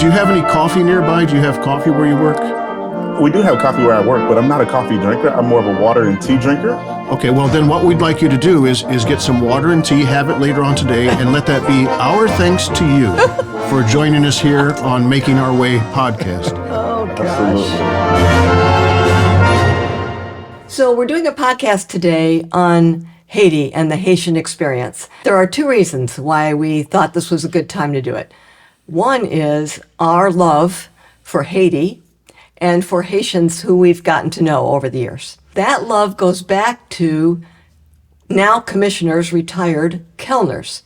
Do you have any coffee nearby? Do you have coffee where you work? We do have coffee where I work, but I'm not a coffee drinker. I'm more of a water and tea drinker. Okay, well then what we'd like you to do is get some water and tea, have it later on today, and let that be our thanks to you for joining us here on Making Our Way podcast. Oh, gosh. Absolutely. So we're doing a podcast today on Haiti and the Haitian experience. There are two reasons why we thought this was a good time to do it. One is our love for Haiti and for Haitians who we've gotten to know over the years. That love goes back to now commissioners, retired Kellners,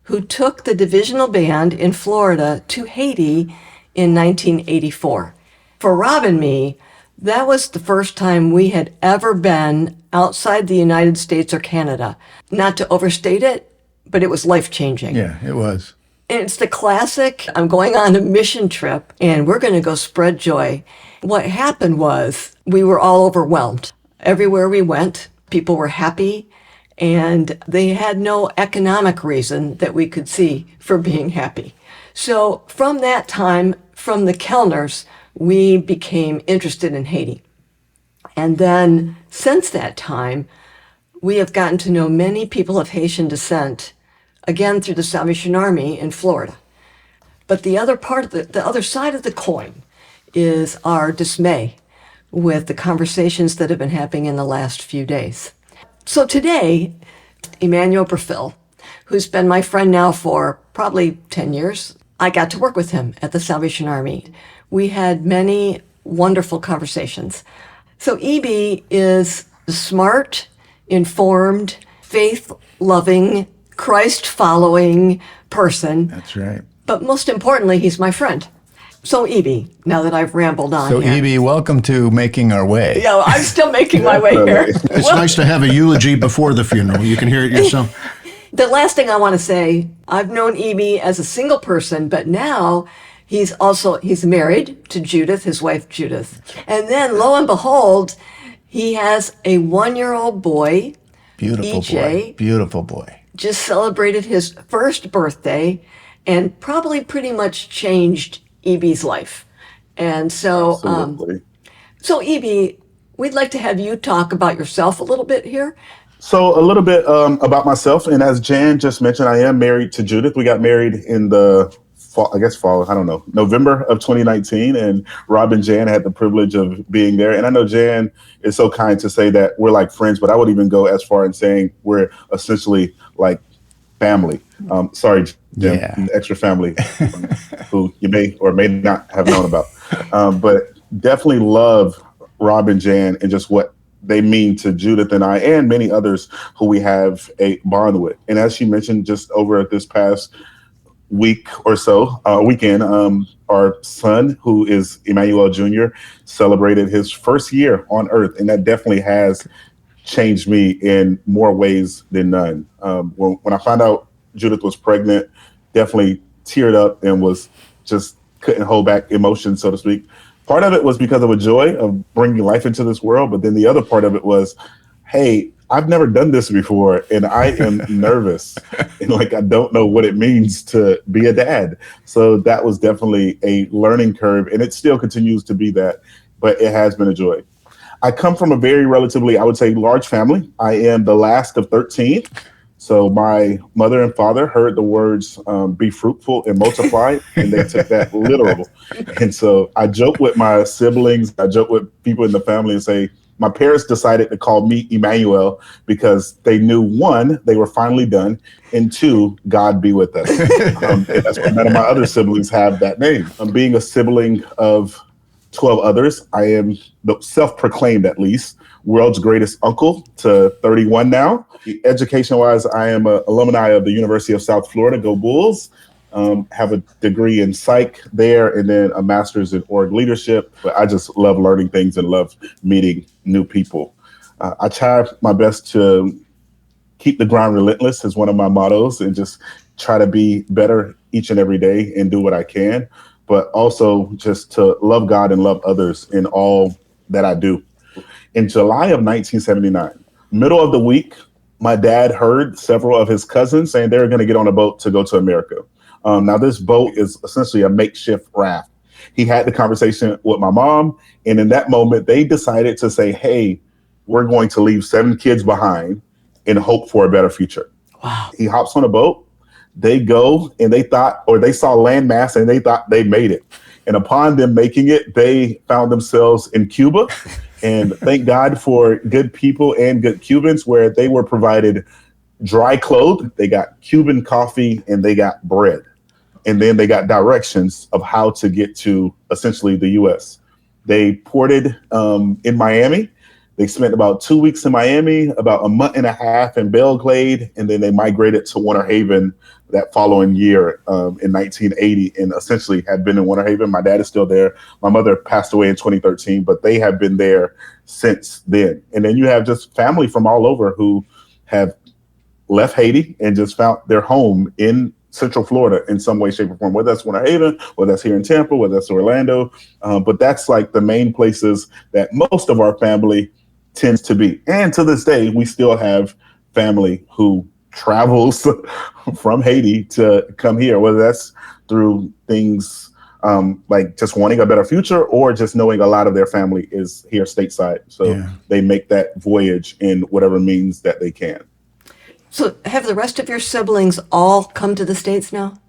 who took the divisional band in Florida to Haiti in 1984. For Rob and me, that was the first time we had ever been outside the United States or Canada. Not to overstate it, but it was life-changing. Yeah, it was. And it's the classic, I'm going on a mission trip and we're going to go spread joy. What happened was we were all overwhelmed. Everywhere we went, people were happy and they had no economic reason that we could see for being happy. So from that time, from the Kellners, we became interested in Haiti. And then since that time, we have gotten to know many people of Haitian descent, again through the Salvation Army in Florida. But the other part of the other side of the coin is our dismay with the conversations that have been happening in the last few days. So today, Emaniel Brifil, who's been my friend now for probably 10 years, I got to work with him at the Salvation Army. We had many wonderful conversations. So EB is a smart, informed, faith-loving, Christ-following person. That's right. But most importantly, he's my friend. So EB, now that I've rambled on So here. EB, welcome to Making Our Way. Yeah, I'm still making my way here. It's nice to have a eulogy before the funeral. You can hear it yourself. The last thing I want to say, I've known EB as a single person, but now he's married to Judith, his wife Judith. And then lo and behold, he has a 1-year-old boy, Beautiful EJ, boy. Beautiful boy. just celebrated his first birthday and probably pretty much changed EB's life. And so, Absolutely. So EB, we'd like to have you talk about yourself a little bit here. So a little bit about myself. And as Jan just mentioned, I am married to Judith. We got married in the November of 2019. And Rob and Jan had the privilege of being there. And I know Jan is so kind to say that we're like friends, but I would even go as far in saying we're essentially like family. Sorry, Jim, Yeah. extra family who you may or may not have known about. But definitely love Rob and Jan and just what they mean to Judith and I and many others who we have a bond with. And as she mentioned, just over this past week or so, weekend, our son, who is Emmanuel Jr., celebrated his first year on earth. And that definitely has changed me in more ways than none. When I found out Judith was pregnant, definitely teared up and was just couldn't hold back emotions, so to speak. Part of it was because of a joy of bringing life into this world. But then the other part of it was, hey, I've never done this before and I am nervous and like I don't know what it means to be a dad. So that was definitely a learning curve and it still continues to be that, but it has been a joy. I come from a very relatively, I would say, large family. I am the last of 13. So my mother and father heard the words, be fruitful and multiply, and they took that literal. And so I joke with my siblings, I joke with people in the family and say, my parents decided to call me Emmanuel because they knew, one, they were finally done, and two, God be with us. And that's why none of my other siblings have that name. Being a sibling of 12 others, I am the self-proclaimed, at least, world's greatest uncle to 31 now. Education-wise, I am an alumni of the University of South Florida, go Bulls. Have a degree in psych there and then a master's in org leadership. But I just love learning things and love meeting new people. I try my best to keep the grind relentless is one of my mottos and just try to be better each and every day and do what I can. But also just to love God and love others in all that I do. In July of 1979, middle of the week, my dad heard several of his cousins saying they were going to get on a boat to go to America. Now, this boat is essentially a makeshift raft. He had the conversation with my mom, and in that moment, they decided to say, hey, we're going to leave 7 kids behind and hope for a better future. Wow. He hops on a boat. They go, and they saw landmass, and they thought they made it. And upon them making it, they found themselves in Cuba. And thank God for good people and good Cubans, where they were provided dry clothes. They got Cuban coffee, and they got bread. And then they got directions of how to get to essentially the U.S. They ported in Miami. They spent about 2 weeks in Miami, about a month and a half in Belgrade, and then they migrated to Winter Haven that following year in 1980, and essentially had been in Winter Haven. My dad is still there. My mother passed away in 2013, but they have been there since then. And then you have just family from all over who have left Haiti and just found their home in Central Florida in some way, shape, or form, whether that's Winter Haven, whether that's here in Tampa, whether that's Orlando. But that's like the main places that most of our family tends to be. And to this day, we still have family who travels from Haiti to come here, whether that's through things like just wanting a better future or just knowing a lot of their family is here stateside. So they make that voyage in whatever means that they can. So have the rest of your siblings all come to the States now?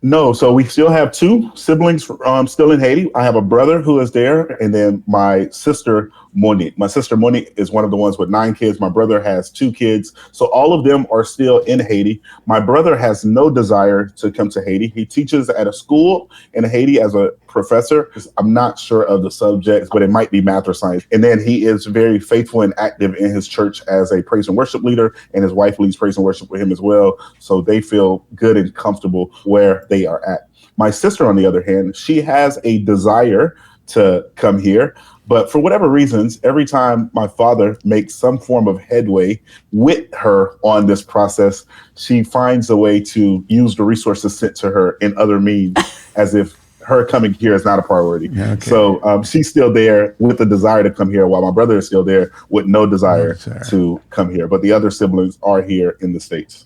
No, so we still have 2 siblings still in Haiti. I have a brother who is there, and then my sister, Monique. My sister, Monique, is one of the ones with 9 kids. My brother has 2 kids. So all of them are still in Haiti. My brother has no desire to come to Haiti. He teaches at a school in Haiti as a professor. I'm not sure of the subjects, but it might be math or science. And then he is very faithful and active in his church as a praise and worship leader, and his wife leads praise and worship with him as well. So they feel good and comfortable where they are at. My sister, on the other hand, she has a desire to come here, but for whatever reasons, every time my father makes some form of headway with her on this process, she finds a way to use the resources sent to her in other means, as if her coming here is not a priority. Okay. So she's still there with the desire to come here, while my brother is still there with no desire to come here. But the other siblings are here in the States.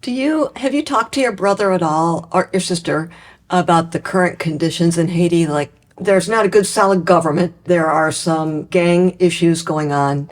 Have you talked to your brother at all, or your sister, about the current conditions in Haiti? Like, there's not a good solid government. There are some gang issues going on.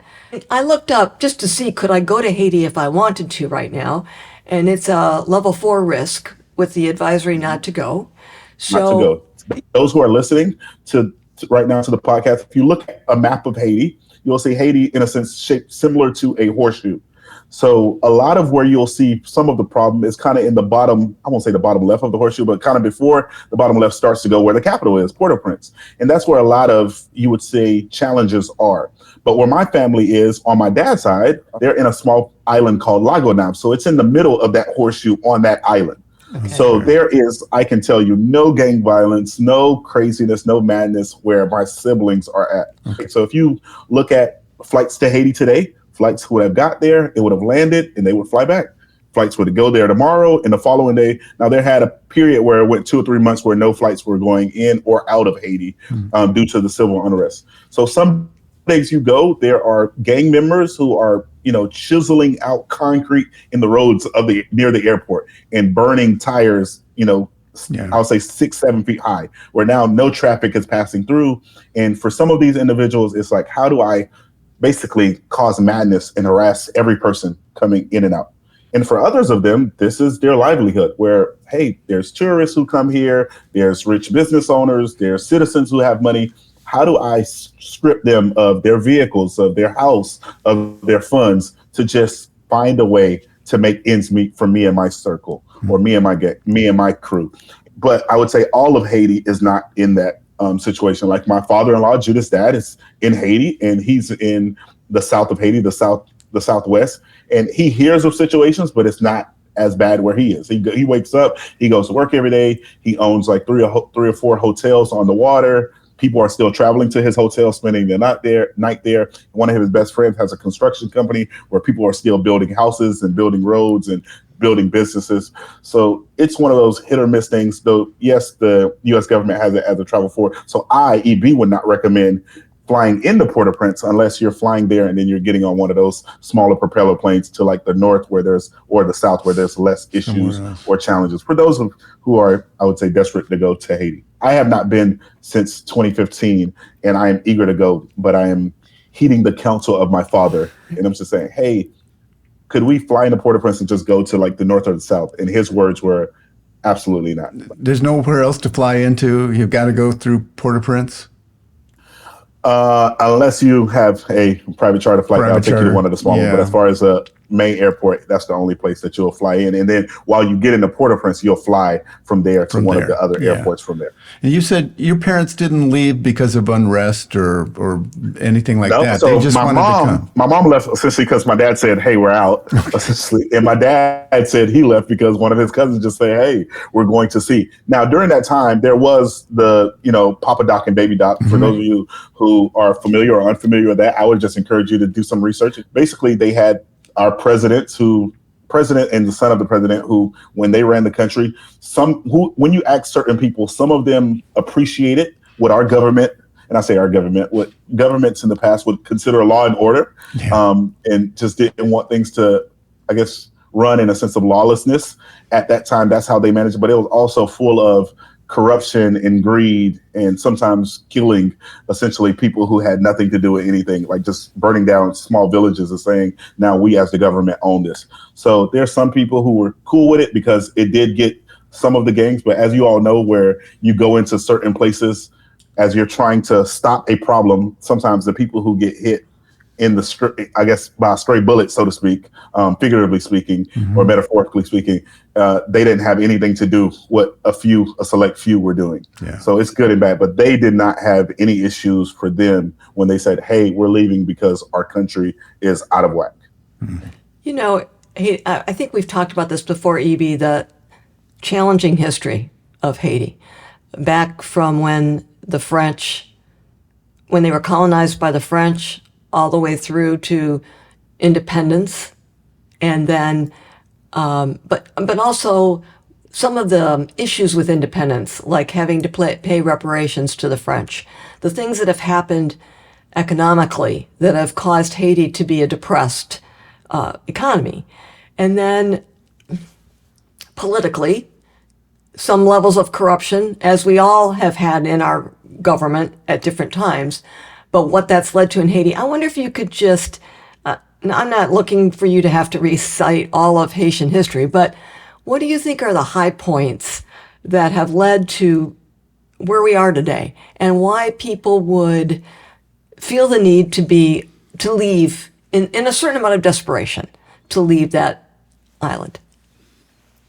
I looked up just to see, could I go to Haiti if I wanted to right now? And it's a level 4 risk with the advisory not to go. So, not to go. Those who are listening to right now to the podcast, if you look at a map of Haiti, you'll see Haiti in a sense shaped similar to a horseshoe. So a lot of where you'll see some of the problem is kind of in the bottom, I won't say the bottom left of the horseshoe, but kind of before the bottom left starts to go where the capital is, Port-au-Prince. And that's where a lot of, you would say, challenges are. But where my family is, on my dad's side, they're in a small island called Lago Nam. So it's in the middle of that horseshoe on that island. Okay. So there is, I can tell you, no gang violence, no craziness, no madness where my siblings are at. Okay. So if you look at flights to Haiti today, flights would have got there, it would have landed, and they would fly back. Flights would go there tomorrow and the following day. Now, there had a period where it went 2 or 3 months where no flights were going in or out of Haiti due to the civil unrest. So some days you go, there are gang members who are, chiseling out concrete in the roads of near the airport and burning tires, I'll say 6-7 feet high, where now no traffic is passing through. And for some of these individuals, it's like, how do I basically cause madness and harass every person coming in and out? And for others of them, this is their livelihood, where, hey, there's tourists who come here, there's rich business owners, there's citizens who have money. How do I strip them of their vehicles, of their house, of their funds, to just find a way to make ends meet for me and my circle, or me and my crew? But I would say all of Haiti is not in that situation. Like my father-in-law, Judith's dad, is in Haiti, and he's in the south of Haiti, the southwest, and he hears of situations, but it's not as bad where he is. He wakes up, he goes to work every day. He owns like three or four hotels on the water. People are still traveling to his hotel, spending the night there. One of his best friends has a construction company where people are still building houses and building roads and building businesses. So it's one of those hit or miss things, though. Yes, the U.S. government has it as a travel forward. So I, EB, would not recommend flying into Port-au-Prince unless you're flying there and then you're getting on one of those smaller propeller planes to like the north or the south where there's less issues or challenges for those who are, I would say, desperate to go to Haiti. I have not been since 2015 and I am eager to go, but I am heeding the counsel of my father. And I'm just saying, hey, could we fly into Port-au-Prince and just go to like the north or the south? And his words were, absolutely not. There's nowhere else to fly into. You've got to go through Port-au-Prince. Unless you have a private charter flight, that'll take you to one of the small ones. But as far as a main airport, that's the only place that you'll fly in. And then while you get into Port-au-Prince, you'll fly from there to one of the other airports from there. And you said your parents didn't leave because of unrest or anything like that. So they just wanted to come. My mom left essentially because my dad said, hey, we're out, essentially. And my dad said he left because one of his cousins just said, hey, we're going to see. Now, during that time, there was the, Papa Doc and Baby Doc. For those of you who are familiar or unfamiliar with that, I would just encourage you to do some research. Basically, they had our president and the son of the president who, when they ran the country, when you ask certain people, some of them appreciated what our government, and I say our government, what governments in the past would consider law and order, and just didn't want things to, I guess, run in a sense of lawlessness. At that time, that's how they managed it. But it was also full of corruption and greed and sometimes killing essentially people who had nothing to do with anything, like just burning down small villages and saying, now we as the government own this. So there's some people who were cool with it because it did get some of the gangs. But as you all know, where you go into certain places as you're trying to stop a problem, sometimes the people who get hit in the, I guess, by a stray bullet, so to speak, figuratively speaking, or metaphorically speaking, they didn't have anything to do what a select few were doing. So it's good and bad, but they did not have any issues for them when they said, hey, we're leaving because our country is out of whack. I think we've talked about this before, E.B., the challenging history of Haiti, back from when they were colonized by the French, all the way through to independence, and then, but also some of the issues with independence, like having to pay reparations to the French, the things that have happened economically that have caused Haiti to be a depressed economy, and then politically, some levels of corruption, as we all have had in our government at different times. But what that's led to in Haiti, I wonder if you could just, I'm not looking for you to have to recite all of Haitian history, but what do you think are the high points that have led to where we are today, and why people would feel the need to leave in a certain amount of desperation to leave that island?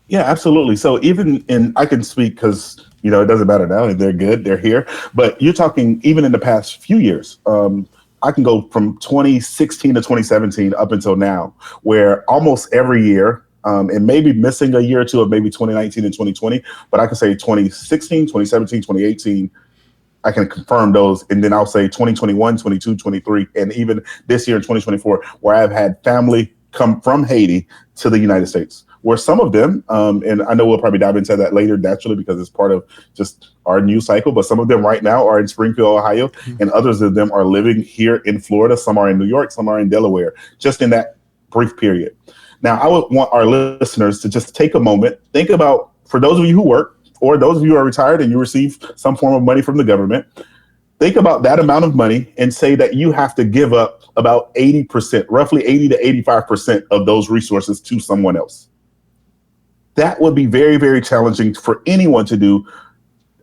Yeah, absolutely. So I can speak because, it doesn't matter now. They're good. They're here. But you're talking even in the past few years. I can go from 2016 to 2017 up until now, where almost every year, and maybe missing a year or two of maybe 2019 and 2020, but I can say 2016, 2017, 2018, I can confirm those. And then I'll say 2021, 22, 23, and even this year in 2024, where I've had family come from Haiti to the United States, where some of them, and I know we'll probably dive into that later naturally because it's part of just our news cycle, but some of them right now are in Springfield, Ohio, and others of them are living here in Florida. Some are in New York, some are in Delaware, just in that brief period. Now, I would want our listeners to just take a moment, think about, for those of you who work, or those of you who are retired and you receive some form of money from the government, think about that amount of money and say that you have to give up about 80%, roughly 80 to 85% of those resources to someone else. That would be very, very challenging for anyone to do.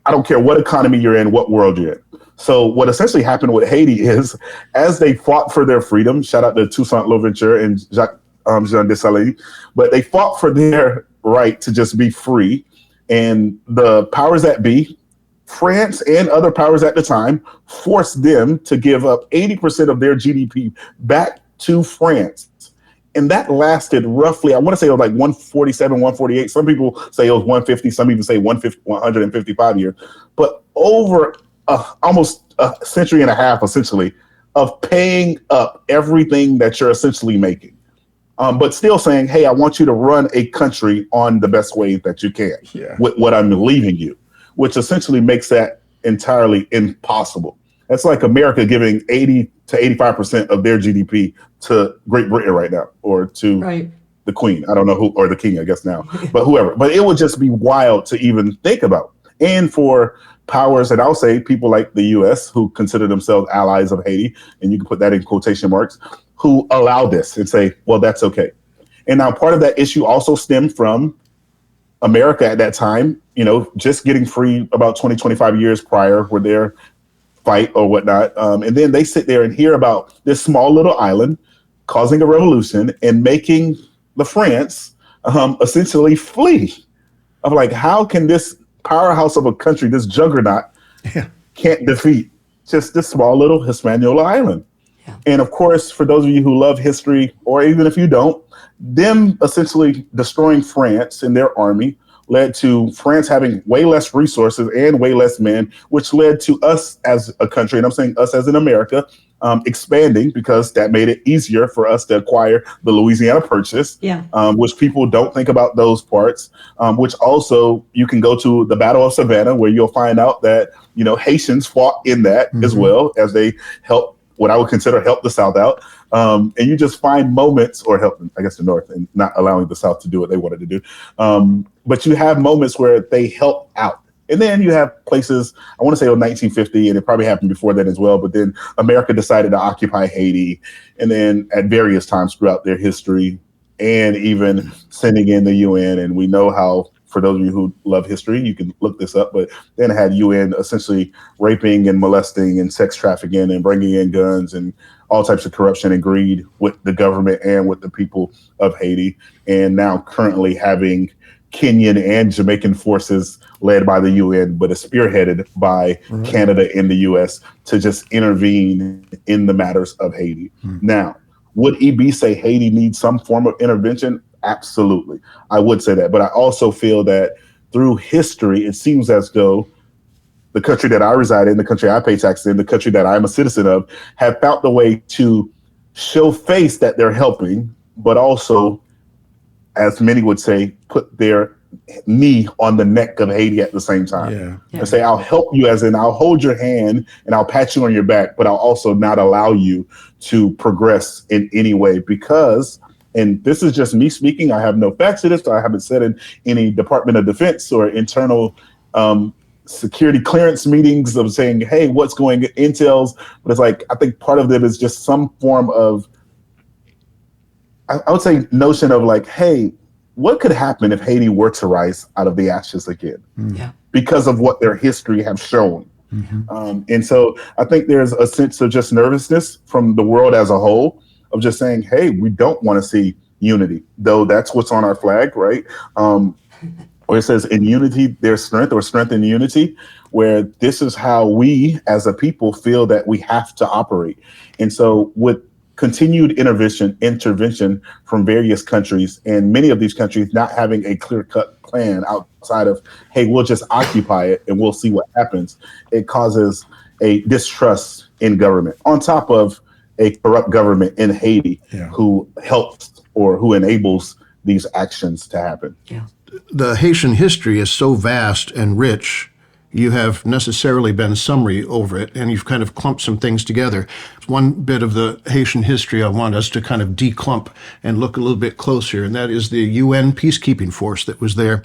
I don't care what economy you're in, what world you're in. So what essentially happened with Haiti is, as they fought for their freedom, shout out to Toussaint Louverture and Jacques Jean Dessalines, but they fought for their right to just be free. And the powers that be, France and other powers at the time, forced them to give up 80% of their GDP back to France. And that lasted roughly, I want to say it was like 147, 148. Some people say it was 150. Some even say 155 years. But over almost a century and a half, essentially, of paying up everything that you're essentially making. But still saying, hey, I want you to run a country on the best way that you can with what I'm leaving you, which essentially makes that entirely impossible. That's like America giving 80 to 85% of their GDP to Great Britain right now, or to Right. the Queen. I don't know who, or the King, I guess now, but whoever. But it would just be wild to even think about. And for powers, and I'll say people like the US, who consider themselves allies of Haiti, and you can put that in quotation marks, who allow this and say, well, that's okay. And now part of that issue also stemmed from America at that time, just getting free about 20, 25 years prior with their fight or whatnot. And then they sit there and hear about this small little island causing a revolution and making the France essentially flee. I'm like, how can this powerhouse of a country, this juggernaut, can't defeat just this small little Hispaniola island? Yeah. And of course, for those of you who love history, or even if you don't, them essentially destroying France and their army led to France having way less resources and way less men, which led to us as a country, and I'm saying us as in America, expanding, because that made it easier for us to acquire the Louisiana Purchase, which people don't think about those parts, which also you can go to the Battle of Savannah, where you'll find out that, Haitians fought in that as well, as they helped, what I would consider help the South out. And you just find moments, or help, I guess, the North, and not allowing the South to do what they wanted to do. But you have moments where they help out. And then you have places, I want to say 1950, and it probably happened before that as well, but then America decided to occupy Haiti. And then at various times throughout their history, and even sending in the UN. And we know how, for those of you who love history, you can look this up, but then it had UN essentially raping and molesting and sex trafficking and bringing in guns and all types of corruption and greed with the government and with the people of Haiti. And now currently having Kenyan and Jamaican forces led by the UN, but is spearheaded by Canada and the US to just intervene in the matters of Haiti. Now, would EB say Haiti needs some form of intervention? Absolutely. I would say that. But I also feel that through history, it seems as though the country that I reside in, the country I pay taxes in, the country that I'm a citizen of, have found a way to show face that they're helping, but also, as many would say, put their knee on the neck of Haiti at the same time. And say, I'll help you, as in I'll hold your hand and I'll pat you on your back, but I'll also not allow you to progress in any way, because, and this is just me speaking, I have no facts to this, I haven't said in any Department of Defense or internal security clearance meetings of saying, hey, what's going intels, but it's like, I think part of them is just some form of, I would say, notion of like, hey, what could happen if Haiti were to rise out of the ashes again? Because of what their history have shown. And so I think there's a sense of just nervousness from the world as a whole of just saying, hey, we don't want to see unity, though that's what's on our flag, right? Where it says in unity, there's strength, or strength in unity, where this is how we as a people feel that we have to operate. And so with continued intervention from various countries, and many of these countries not having a clear-cut plan outside of, hey, we'll just occupy it and we'll see what happens, it causes a distrust in government, on top of a corrupt government in Haiti who helps or who enables these actions to happen. The Haitian history is so vast and rich, you have necessarily been summary over it, and you've kind of clumped some things together. One bit of the Haitian history I want us to kind of declump and look a little bit closer, and that is the UN peacekeeping force that was there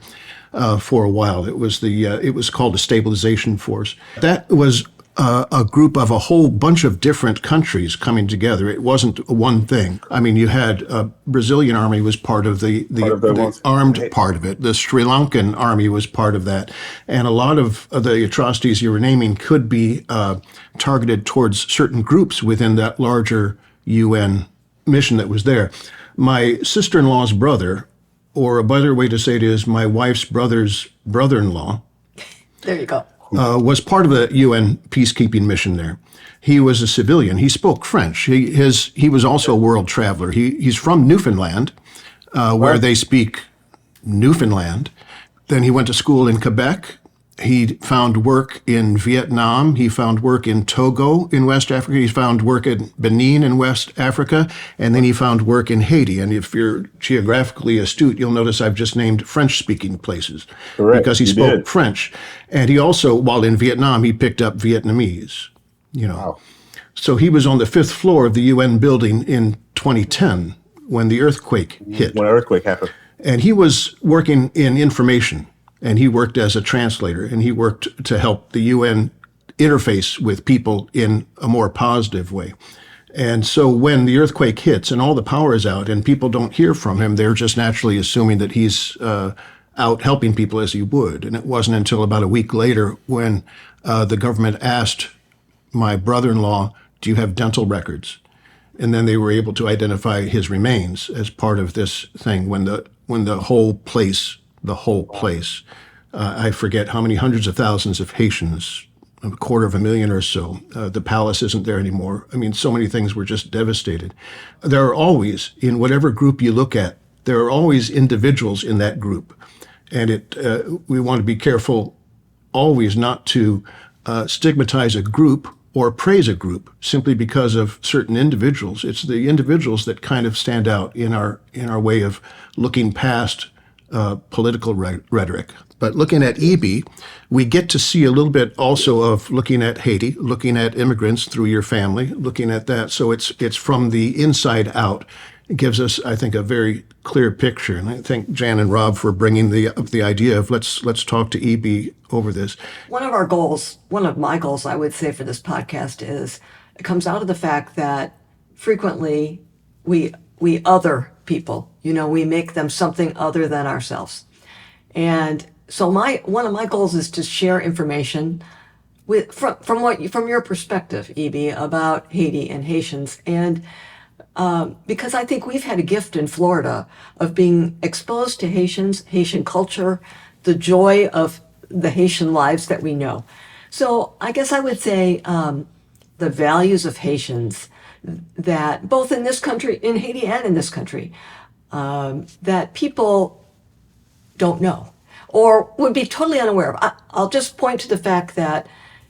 for a while. It was called a stabilization force. That was a group of a whole bunch of different countries coming together. It wasn't one thing. I mean, you had Brazilian army was part of the armed part of it. The Sri Lankan army was part of that. And a lot of the atrocities you were naming could be targeted towards certain groups within that larger UN mission that was there. My sister-in-law's brother, or a better way to say it is my wife's brother's brother-in-law. There you go. Was part of the UN peacekeeping mission there. He was a civilian. He spoke French. He was also a world traveler. He's from Newfoundland, where they speak Newfoundland. Then he went to school in Quebec. He found work in Vietnam. He found work in Togo in West Africa. He found work in Benin in West Africa. And then he found work in Haiti. And if you're geographically astute, you'll notice I've just named French-speaking places. Correct. Because he spoke French. And he also, while in Vietnam, he picked up Vietnamese. Wow. So he was on the fifth floor of the UN building in 2010 when the earthquake hit. When an earthquake happened. And he was working in information, and he worked as a translator, and he worked to help the UN interface with people in a more positive way. And so when the earthquake hits and all the power is out and people don't hear from him, they're just naturally assuming that he's out helping people as he would. And it wasn't until about a week later when the government asked my brother-in-law, "Do you have dental records?" And then they were able to identify his remains as part of this thing when the whole place, I forget how many hundreds of thousands of Haitians, 250,000 or so, the palace isn't there anymore. I mean, so many things were just devastated. There are always, in whatever group you look at, there are always individuals in that group. And we want to be careful always not to stigmatize a group or praise a group simply because of certain individuals. It's the individuals that kind of stand out in our way of looking past political rhetoric. But looking at EB, we get to see a little bit also of looking at Haiti, looking at immigrants through your family, looking at that. So it's from the inside out. It gives us, I think, a very clear picture. And I thank Jan and Rob for bringing the idea of let's talk to EB over this. One of my goals, I would say, for this podcast is it comes out of the fact that frequently we other people, we make them something other than ourselves. And so one of my goals is to share information from your perspective, EB, about Haiti and Haitians. And because I think we've had a gift in Florida of being exposed to Haitians, Haitian culture, the joy of the Haitian lives that we know. So I guess I would say the values of Haitians that both in this country, in Haiti and in this country, that people don't know or would be totally unaware of. I'll just point to the fact that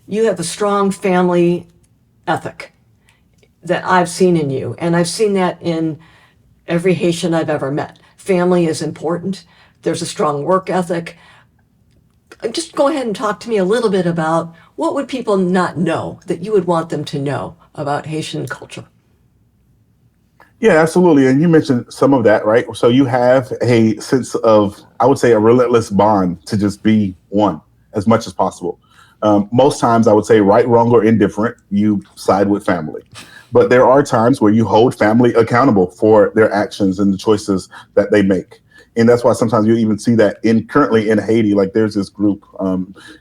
you have a strong family ethic that I've seen in you, and I've seen that in every Haitian I've ever met. Family is important. There's a strong work ethic. Just go ahead and talk to me a little bit about what would people not know that you would want them to know about Haitian culture. Yeah, absolutely. And you mentioned some of that, right? So you have a sense of, I would say, a relentless bond to just be one as much as possible. Most times I would say right, wrong, or indifferent, you side with family. But there are times where you hold family accountable for their actions and the choices that they make. And that's why sometimes you even see that currently in Haiti, like there's this group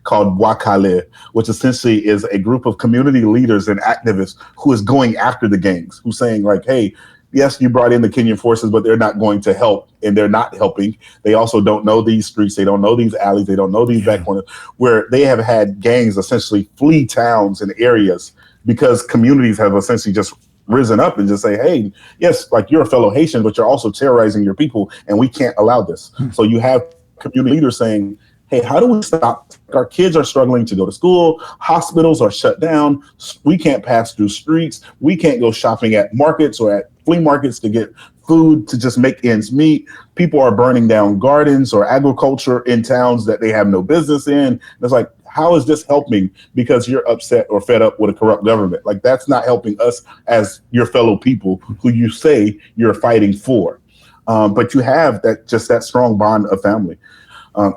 called Wakale, which essentially is a group of community leaders and activists who is going after the gangs, who's saying like, hey, yes, you brought in the Kenyan forces, but they're not going to help, and they're not helping. They also don't know these streets. They don't know these alleys. They don't know these back corners, where they have had gangs essentially flee towns and areas because communities have essentially just risen up and just say, hey, yes, like you're a fellow Haitian, but you're also terrorizing your people, and we can't allow this. So you have community leaders saying, hey, how do we stop? Our kids are struggling to go to school. Hospitals are shut down. We can't pass through streets. We can't go shopping at markets or at flea markets to get food to just make ends meet. People are burning down gardens or agriculture in towns that they have no business in. It's like, how is this helping because you're upset or fed up with a corrupt government? Like, that's not helping us as your fellow people who you say you're fighting for. But you have that strong bond of family.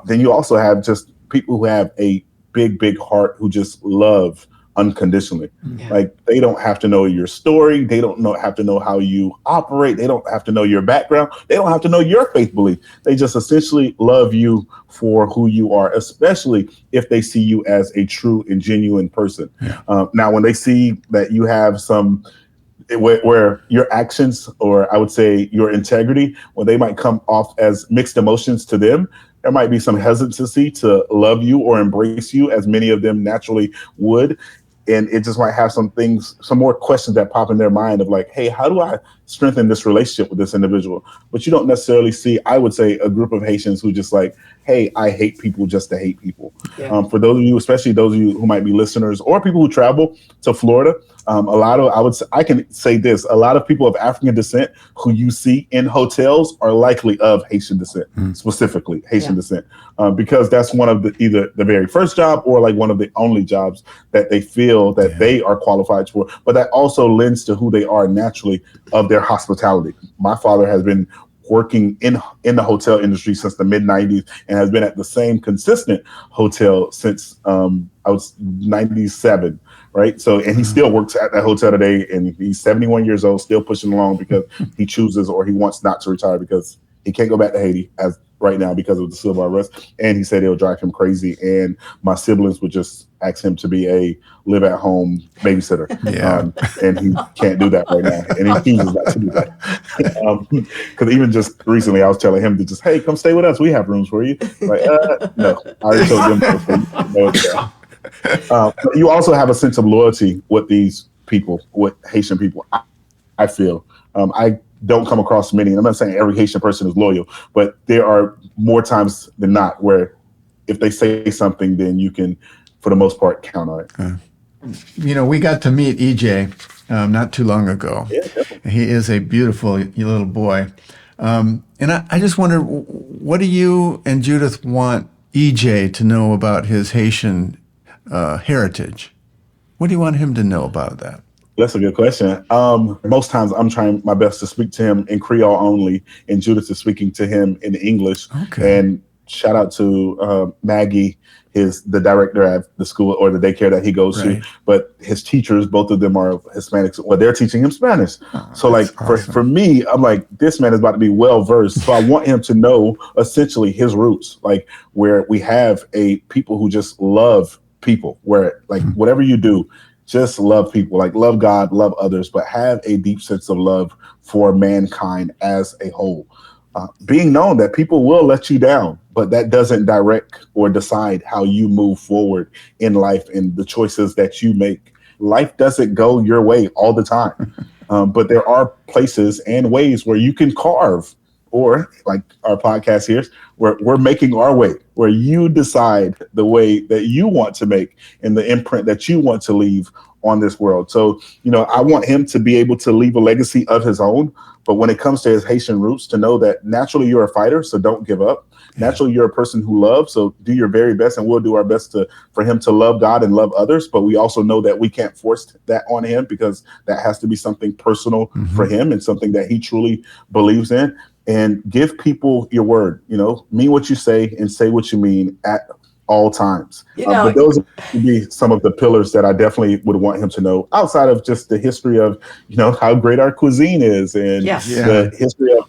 Then you also have just people who have a big heart who just love unconditionally. Yeah. Like, they don't have to know your story. They don't have to know how you operate. They don't have to know your background. They don't have to know your faith belief. They just essentially love you for who you are, especially if they see you as a true and genuine person. Yeah. Now, when they see that you have some where your actions, or I would say your integrity, when they might come off as mixed emotions to them, there might be some hesitancy to love you or embrace you as many of them naturally would. And it just might have some more questions that pop in their mind of like, hey, how do I strengthen this relationship with this individual? But you don't necessarily see, I would say, a group of Haitians who just like, hey, I hate people just to hate people. Yeah. For those of you, especially those of you who might be listeners or people who travel to Florida, I can say this, a lot of people of African descent who you see in hotels are likely of Haitian descent, specifically Haitian descent, because that's one of either the very first job or like one of the only jobs that they feel that they are qualified for. But that also lends to who they are naturally of their hospitality. My father has been working in the hotel industry since the mid 90s and has been at the same consistent hotel since I was 97. Right. So, and he still works at that hotel today, and he's 71 years old, still pushing along because he chooses or he wants not to retire because he can't go back to Haiti as right now because of the civil unrest. And he said it'll drive him crazy. And my siblings would just ask him to be a live at home babysitter. And he can't do that right now. And he chooses not to do that. Because even just recently, I was telling him to just, hey, come stay with us. We have rooms for you. Like, no, I already told them no. But you also have a sense of loyalty with these people, with Haitian people. I feel I don't come across many. And I'm not saying every Haitian person is loyal, but there are more times than not where if they say something, then you can, for the most part, count on it. You know, we got to meet EJ not too long ago. Yeah, definitely. He is a beautiful little boy. And I just wonder, what do you and Judith want EJ to know about his Haitian heritage? What do you want him to know about that? That's a good question. Most times I'm trying my best to speak to him in Creole only, and Judith is speaking to him in English. Okay. And shout out to Maggie, the director at the school or the daycare that he goes to. But his teachers, both of them are Hispanics. Well, they're teaching him Spanish. So like awesome. for me, I'm like, this man is about to be well versed. So I want him to know essentially his roots, like where we have a people who just love people, where like whatever you do, just love people, like love God, love others, but have a deep sense of love for mankind as a whole. Being known that people will let you down, but that doesn't direct or decide how you move forward in life and the choices that you make. Life doesn't go your way all the time, but there are places and ways where you can carve, or like our podcast here, where we're making our way, where you decide the way that you want to make and the imprint that you want to leave on this world. So, you know, I want him to be able to leave a legacy of his own. But when it comes to his Haitian roots, to know that naturally you're a fighter, so don't give up. Naturally, you're a person who loves, so do your very best, and we'll do our best for him to love God and love others. But we also know that we can't force that on him, because that has to be something personal for him and something that he truly believes in. And give people your word, you know, mean what you say and say what you mean at all times. But those would be some of the pillars that I definitely would want him to know, outside of just the history of, you know, how great our cuisine is, and the history of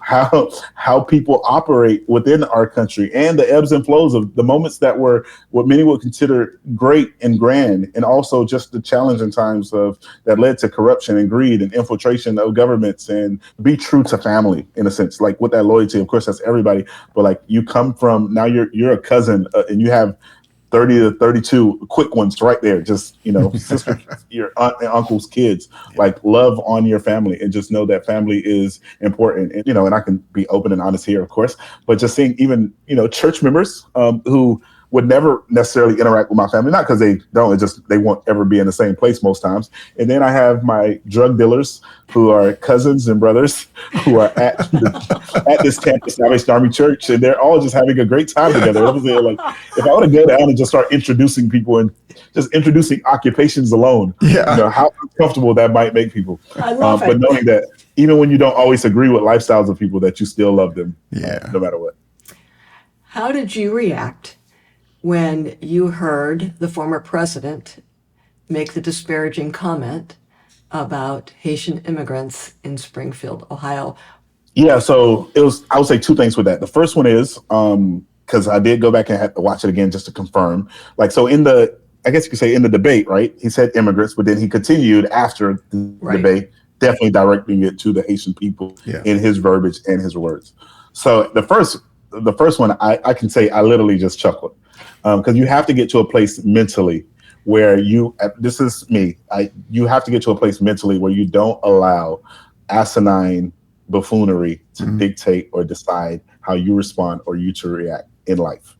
how people operate within our country, and the ebbs and flows of the moments that were what many would consider great and grand, and also just the challenging times that led to corruption and greed and infiltration of governments. And be true to family, in a sense, like with that loyalty. Of course, that's everybody, but like you come from, now you're a cousin, and you have 30 to 32 quick ones right there. Just, you know, sister, your aunt and uncle's kids, like love on your family, and just know that family is important. And, you know, and I can be open and honest here, of course, but just seeing even, you know, church members who would never necessarily interact with my family, not because they don't, it's just they won't ever be in the same place most times. And then I have my drug dealers who are cousins and brothers who are at this campus, Salvation Army Church, and they're all just having a great time together. It was like, if I were to go down and just start introducing people and just introducing occupations alone, you know, how uncomfortable that might make people. I love it. But knowing that even when you don't always agree with lifestyles of people, that you still love them, no matter what. How did you react when you heard the former president make the disparaging comment about Haitian immigrants in Springfield, Ohio? Yeah, so I would say two things with that. The first one is, because I did go back and had to watch it again just to confirm. Like, so I guess you could say in the debate, right? He said immigrants, but then he continued after the debate, definitely directing it to the Haitian people in his verbiage and his words. So the first one, I can say I literally just chuckled. Because you have to get to a place mentally where you have to get to a place mentally where you don't allow asinine buffoonery to dictate or decide how you respond or you to react in life.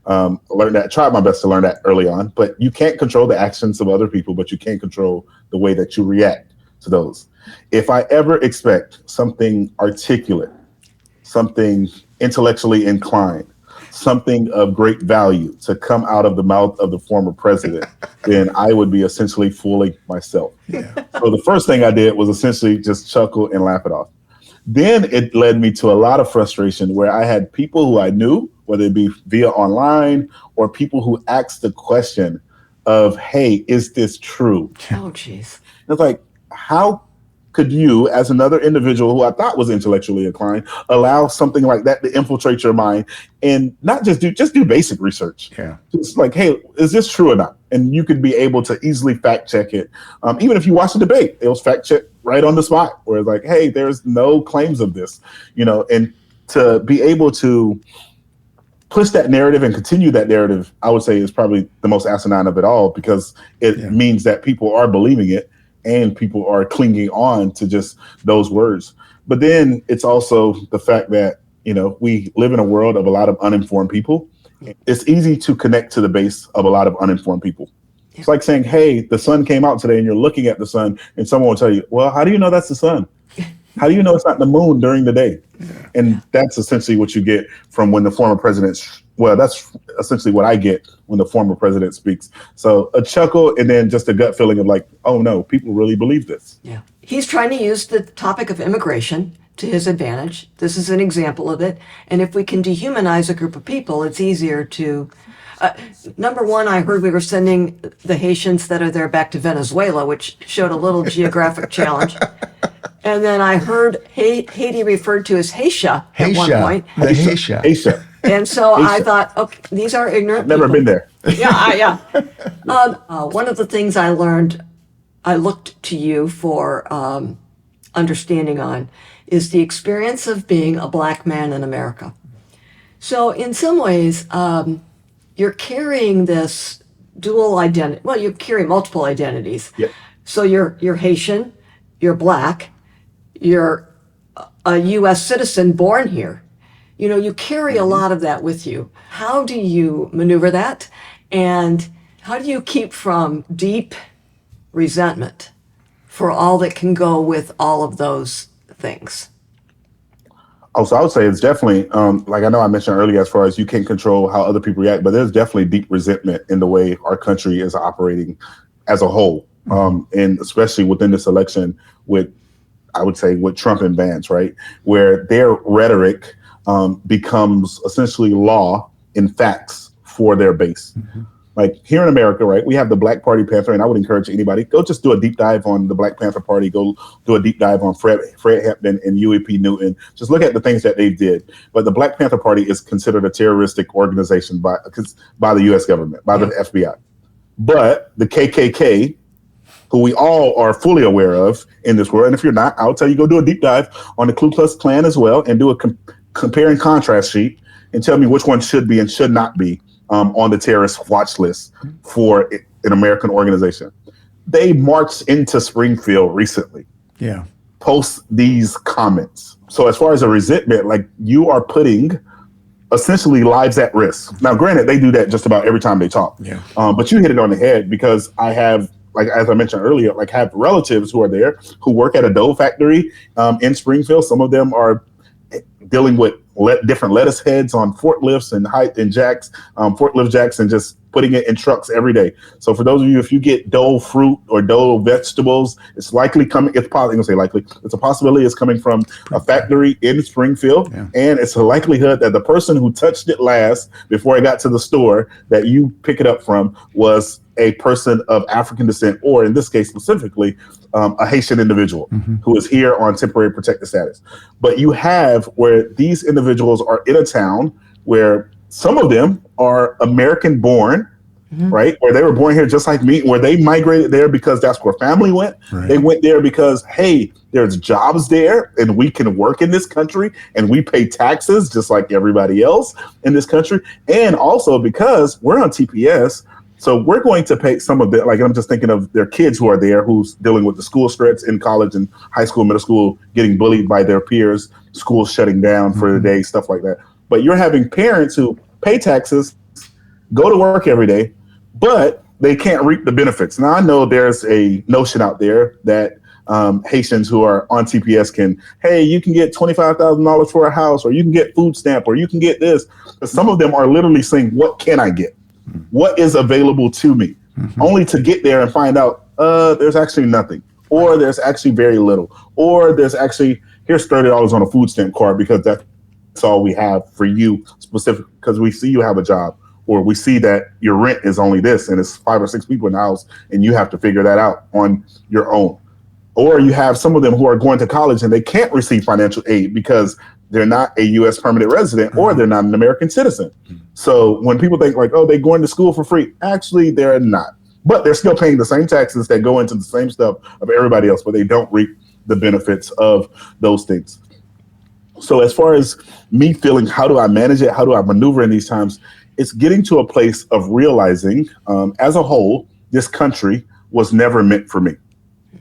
Learned that, tried my best to learn that early on, but you can't control the actions of other people, but you can control the way that you react to those. If I ever expect something articulate, something intellectually inclined, something of great value to come out of the mouth of the former president, then I would be essentially fooling myself. Yeah. So the first thing I did was essentially just chuckle and laugh it off. Then it led me to a lot of frustration where I had people who I knew, whether it be via online or people who asked the question of, hey, is this true? Oh, geez. It's like, how could you, as another individual who I thought was intellectually inclined, allow something like that to infiltrate your mind and not just do basic research? Yeah. Just like, hey, is this true or not? And you could be able to easily fact check it. Even if you watch the debate, it was fact checked right on the spot, where it's like, hey, there's no claims of this, and to be able to push that narrative and continue that narrative, I would say is probably the most asinine of it all, because it means that people are believing it and people are clinging on to just those words. But then it's also the fact that, we live in a world of a lot of uninformed people. It's easy to connect to the base of a lot of uninformed people. It's like saying, hey, the sun came out today, and you're looking at the sun, and someone will tell you, well, how do you know that's the sun? How do you know it's not the moon during the day? And that's essentially what you get from when the former president, that's essentially what I get when the former president speaks. So a chuckle and then just a gut feeling of like, oh no, people really believe this. Yeah. He's trying to use the topic of immigration to his advantage. This is an example of it. And if we can dehumanize a group of people, it's easier to... number one, I heard we were sending the Haitians that are there back to Venezuela, which showed a little geographic challenge. And then I heard Haiti referred to as Haitian at one point. The Haitian. And so I thought, okay, these are ignorant Never people. been there. Yeah. One of the things I learned, I looked to you for understanding on, is the experience of being a black man in America. So in some ways, you're carrying this dual identity. Well, you carry multiple identities. Yep. So you're Haitian, you're black, you're a U.S. citizen born here. You carry a lot of that with you. How do you maneuver that? And how do you keep from deep resentment for all that can go with all of those things? Oh, so I would say it's definitely, like I know I mentioned earlier, as far as you can't control how other people react, but there's definitely deep resentment in the way our country is operating as a whole. And especially within this election with, I would say, with Trump and Vance, right? Where their rhetoric becomes essentially law and facts for their base. Like here in America, right, we have the Black Party Panther, and I would encourage anybody, go just do a deep dive on the Black Panther Party, go do a deep dive on Fred Hampton and Huey P. Newton. Just look at the things that they did. But the Black Panther Party is considered a terroristic organization by the U.S. government, by the FBI. But the KKK, who we all are fully aware of in this world, and if you're not, I'll tell you, go do a deep dive on the Ku Klux Klan as well, and do a compare and contrast sheet, and tell me which one should be and should not be on the terrorist watch list for an American organization. They marched into Springfield recently. Yeah. Post these comments. So as far as a resentment, like you are putting essentially lives at risk. Now, granted, they do that just about every time they talk. Yeah. But you hit it on the head, because I have, like, as I mentioned earlier, like have relatives who are there who work at a dough factory in Springfield. Some of them are dealing with different lettuce heads on forklifts and forklift jacks, and just putting it in trucks every day. So for those of you, if you get dough fruit or dough vegetables, it's likely coming. It's probably going to say likely. It's a possibility it's coming from a factory in Springfield, and it's a likelihood that the person who touched it last before it got to the store that you pick it up from was a person of African descent, or in this case specifically, a Haitian individual who is here on temporary protected status. But you have where these individuals are in a town where some of them are American born, right? Where they were born here just like me, where they migrated there because that's where family went. Right. They went there because, hey, there's jobs there and we can work in this country and we pay taxes just like everybody else in this country. And also because we're on TPS, so we're going to pay some of it. Like, I'm just thinking of their kids who are there, who's dealing with the school stress in college and high school, middle school, getting bullied by their peers, schools shutting down for the day, stuff like that. But you're having parents who pay taxes go to work every day, but they can't reap the benefits. Now, I know there's a notion out there that Haitians who are on TPS hey, you can get $25,000 for a house, or you can get food stamp, or you can get this. But some of them are literally saying, what can I get? What is available to me? Only to get there and find out there's actually nothing, or there's actually very little, or there's actually, here's $30 on a food stamp card because that's all we have for you specific, because we see you have a job, or we see that your rent is only this and it's 5 or 6 people in the house and you have to figure that out on your own. Or you have some of them who are going to college and they can't receive financial aid because they're not a U.S. permanent resident or they're not an American citizen. So when people think like, oh, they're going to school for free, actually they're not. But they're still paying the same taxes that go into the same stuff of everybody else, but they don't reap the benefits of those things. So as far as me feeling, how do I manage it? How do I maneuver in these times? It's getting to a place of realizing as a whole, this country was never meant for me.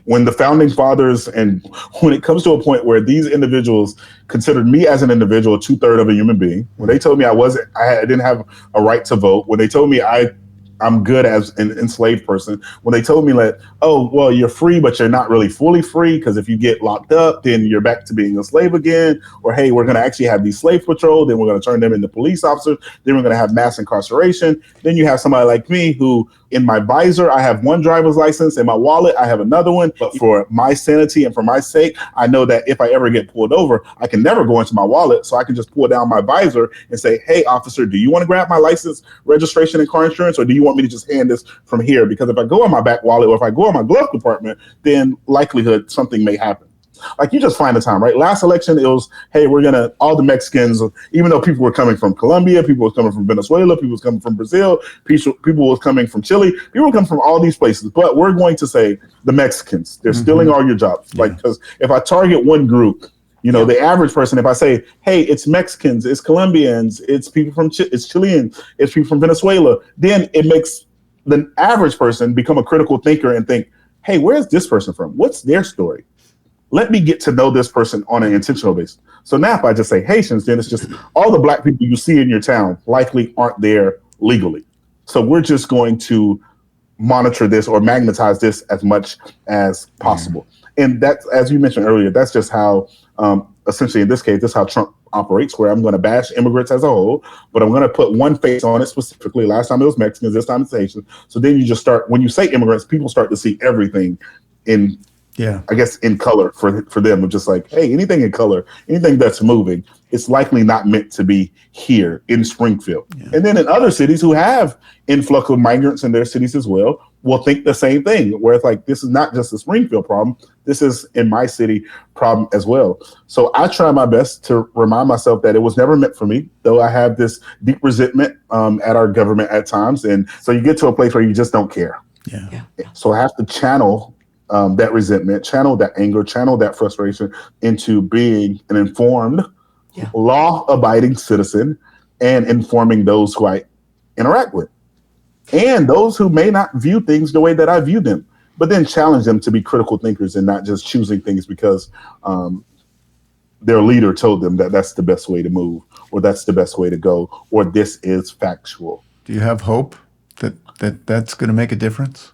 When the founding fathers, and when it comes to a point where these individuals considered me as an individual 2/3 of a human being, when they told me I didn't have a right to vote, when they told me I'm good as an enslaved person, when they told me that, oh, well, you're free, but you're not really fully free, because if you get locked up, then you're back to being a slave again. Or, hey, we're going to actually have these slave patrol, then we're going to turn them into police officers, then we're going to have mass incarceration. Then you have somebody like me who, in my visor, I have one driver's license, in my wallet, I have another one. But for my sanity and for my sake, I know that if I ever get pulled over, I can never go into my wallet. So I can just pull down my visor and say, hey, officer, do you want to grab my license, registration, and car insurance? Or do you want me to just hand this from here? Because if I go in my back wallet or if I go in my glove compartment, then likelihood something may happen. Like, you just find the time, right? Last election, it was, hey, all the Mexicans, even though people were coming from Colombia, people were coming from Venezuela, people was coming from Brazil, people was coming from Chile, people were coming from all these places. But we're going to say the Mexicans, they're stealing all your jobs. Yeah. Like, because if I target one group, the average person, if I say, hey, it's Mexicans, it's Colombians, it's people from it's Chileans, it's people from Venezuela, then it makes the average person become a critical thinker and think, hey, where's this person from? What's their story? Let me get to know this person on an intentional basis. So now if I just say Haitians, then it's just all the black people you see in your town likely aren't there legally. So we're just going to monitor this or magnetize this as much as possible. And that's, as you mentioned earlier, that's just how, essentially in this case, this is how Trump operates, where I'm going to bash immigrants as a whole, but I'm going to put one face on it specifically. Last time it was Mexicans, this time it's Haitians. So then you just start, when you say immigrants, people start to see everything in, I guess, in color for them, of just like, hey, anything in color, anything that's moving, it's likely not meant to be here in Springfield. Yeah. And then in other cities who have influx of migrants in their cities as well, will think the same thing, where it's like, this is not just a Springfield problem, this is in my city problem as well. So I try my best to remind myself that it was never meant for me, though I have this deep resentment at our government at times. And so you get to a place where you just don't care. Yeah. So I have to channel that resentment, channel that anger, channel that frustration into being an informed, law-abiding citizen and informing those who I interact with. And those who may not view things the way that I view them, but then challenge them to be critical thinkers and not just choosing things because their leader told them that that's the best way to move, or that's the best way to go, or this is factual. Do you have hope that that's going to make a difference?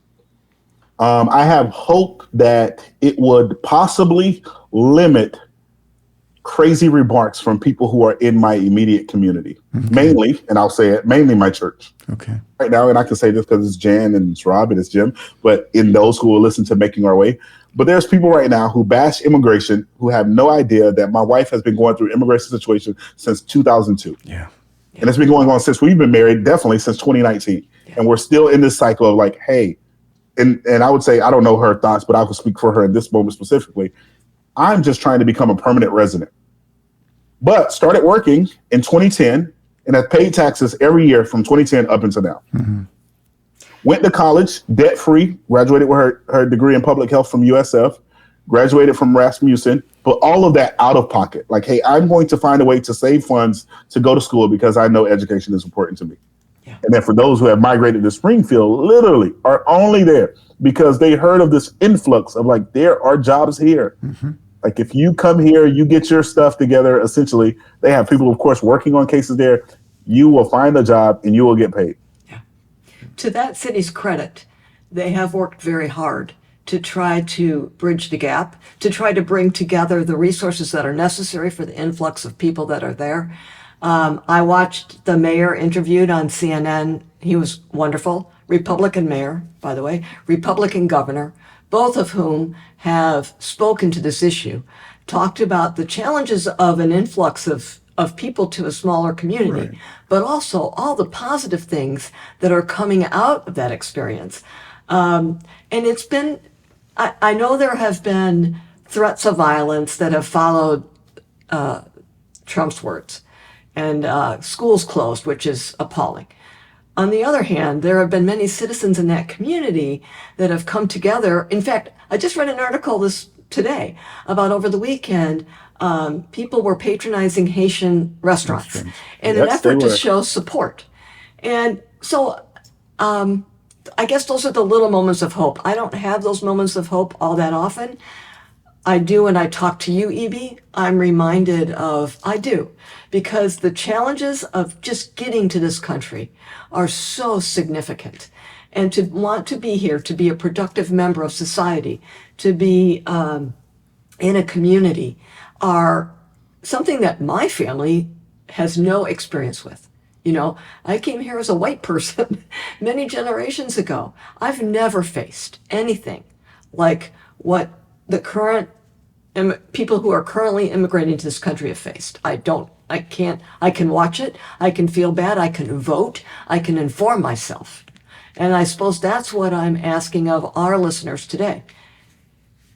I have hope that it would possibly limit crazy remarks from people who are in my immediate community, mainly, and I'll say it, mainly my church. Okay. Right now, and I can say this because it's Jan and it's Rob and it's Jim, but in those who will listen to Making Our Way, but there's people right now who bash immigration who have no idea that my wife has been going through immigration situation since 2002. Yeah. And it's been going on since we've been married, definitely since 2019. Yeah. And we're still in this cycle of like, hey, and I would say, I don't know her thoughts, but I will speak for her in this moment specifically. I'm just trying to become a permanent resident, but started working in 2010 and have paid taxes every year from 2010 up until now. Mm-hmm. Went to college, debt-free, graduated with her degree in public health from USF, graduated from Rasmussen, but all of that out of pocket. Like, hey, I'm going to find a way to save funds to go to school because I know education is important to me. Yeah. And then for those who have migrated to Springfield, literally are only there because they heard of this influx of like, there are jobs here. Mm-hmm. Like if you come here, you get your stuff together, essentially, they have people, of course, working on cases there. You will find a job and you will get paid. Yeah. to that city's credit, they have worked very hard to try to bridge the gap, to try to bring together the resources that are necessary for the influx of people that are there. I watched the mayor interviewed on CNN. He was wonderful. Republican mayor, by the way, Republican governor, both of whom have spoken to this issue, talked about the challenges of an influx of people to a smaller community, Right. but also all the positive things that are coming out of that experience. And it's been, I know there have been threats of violence that have followed Trump's words, and schools closed, which is appalling. On the other hand, there have been many citizens in that community that have come together. In fact, I just read an article today about over the weekend, people were patronizing Haitian restaurants in an Yes, they effort to were. show support. And so I guess those are the little moments of hope. I don't have those moments of hope all that often. I do when I talk to you, E.B. I'm reminded of, I do, because the challenges of just getting to this country are so significant. And to want to be here, to be a productive member of society, to be in a community are something that my family has no experience with. You know, I came here as a white person many generations ago. I've never faced anything like what the current people who are currently immigrating to this country have faced. I can watch it, I can feel bad, I can vote, I can inform myself. And I suppose that's what I'm asking of our listeners today.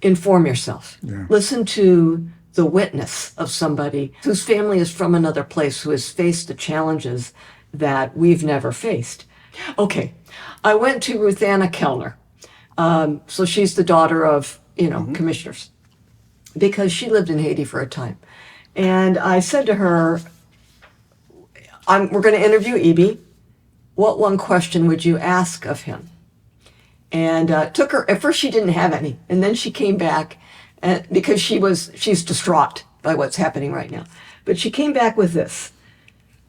Inform yourself. Yeah. Listen to the witness of somebody whose family is from another place, who has faced the challenges that we've never faced. Okay, I went to Ruth Anna Kellner. So she's the daughter of, commissioners, because she lived in Haiti for a time. And I said to her, we're going to interview E.B. What one question would you ask of him? And took her, at first she didn't have any. And then she came back because she's distraught by what's happening right now. But she came back with this.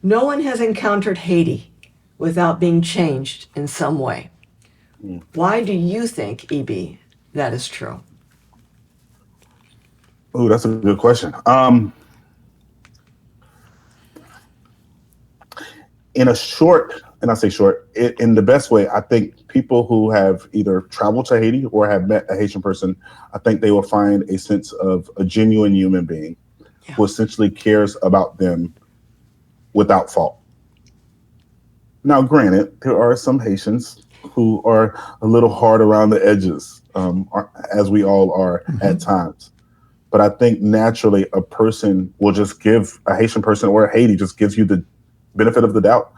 No one has encountered Haiti without being changed in some way. Why do you think, E.B., that is true? Oh, that's a good question. In a short, and I say short, in the best way, I think people who have either traveled to Haiti or have met a Haitian person, I think they will find a sense of a genuine human being who essentially cares about them without fault. Now, granted, there are some Haitians who are a little hard around the edges, as we all are at times. But I think naturally a person will just give a Haitian person or Haiti just gives you the benefit of the doubt.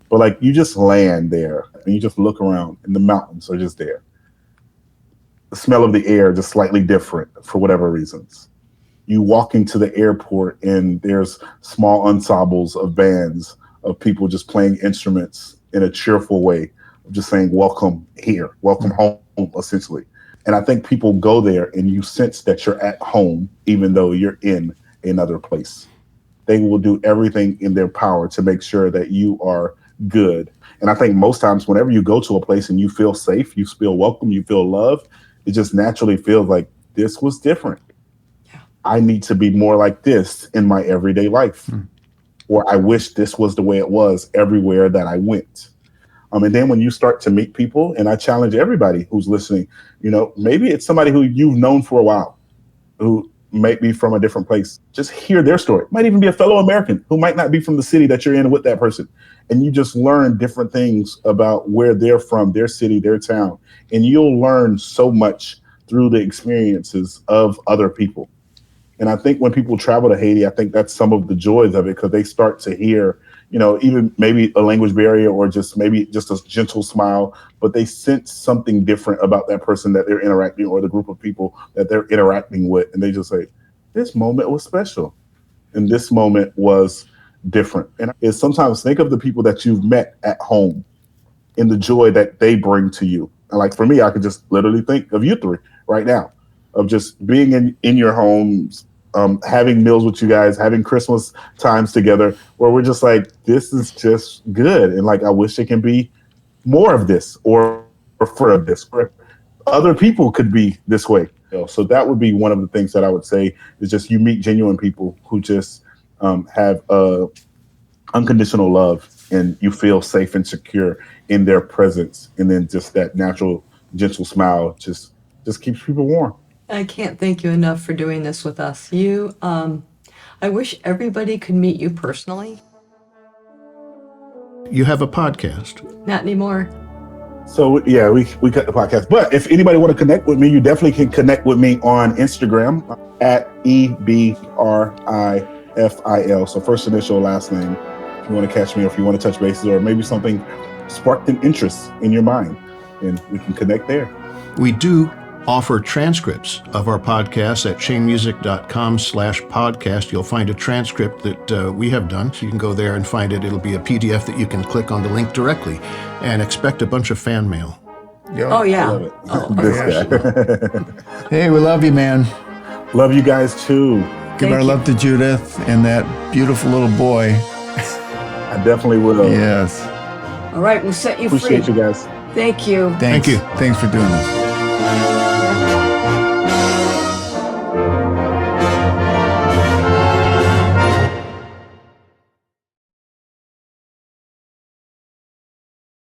But like you just land there and you just look around and the mountains are just there. The smell of the air just slightly different for whatever reasons. You walk into the airport and there's small ensembles of bands of people just playing instruments in a cheerful way, just saying, welcome here, welcome home, essentially. And I think people go there and you sense that you're at home, even though you're in another place. They will do everything in their power to make sure that you are good. And I think most times whenever you go to a place and you feel safe, you feel welcome, you feel loved, it just naturally feels like this was different. Yeah. I need to be more like this in my everyday life. Or I wish this was the way it was everywhere that I went. And then when you start to meet people, and I challenge everybody who's listening, maybe it's somebody who you've known for a while, who might be from a different place. Just hear their story. Might even be a fellow American who might not be from the city that you're in with that person. And you just learn different things about where they're from, their city, their town. And you'll learn so much through the experiences of other people. And I think when people travel to Haiti, I think that's some of the joys of it, because they start to hear, even maybe a language barrier or maybe just a gentle smile, but they sense something different about that person that they're interacting or the group of people that they're interacting with. And they just say, this moment was special. And this moment was different. And it's sometimes think of the people that you've met at home and the joy that they bring to you. And like for me, I could just literally think of you three right now, of just being in your homes, having meals with you guys, having Christmas times together, where we're just like, this is just good. And like, I wish it can be more of this or prefer of this, or other people could be this way. So that would be one of the things that I would say is just you meet genuine people who just have unconditional love, and you feel safe and secure in their presence, and then just that natural, gentle smile just keeps people warm. I can't thank you enough for doing this with us. I wish everybody could meet you personally. You have a podcast. Not anymore. So yeah, we cut the podcast. But if anybody want to connect with me, you definitely can connect with me on Instagram at EBRIFIL. So first initial, last name. If you want to catch me, or if you want to touch bases, or maybe something sparked an interest in your mind, and we can connect there. We do offer transcripts of our podcasts at chainmusic.com/podcast. You'll find a transcript that we have done. So you can go there and find it. It'll be a PDF that you can click on the link directly, and expect a bunch of fan mail. Oh, yeah. I love it. Oh, This gosh. guy. Hey, we love you, man. Love you guys too. Give Thank our you. love to Judith and that beautiful little boy. I definitely will. Yes. All right, we'll set you free. Appreciate you guys. Thank you. Thanks. Thank you. Thanks for doing this.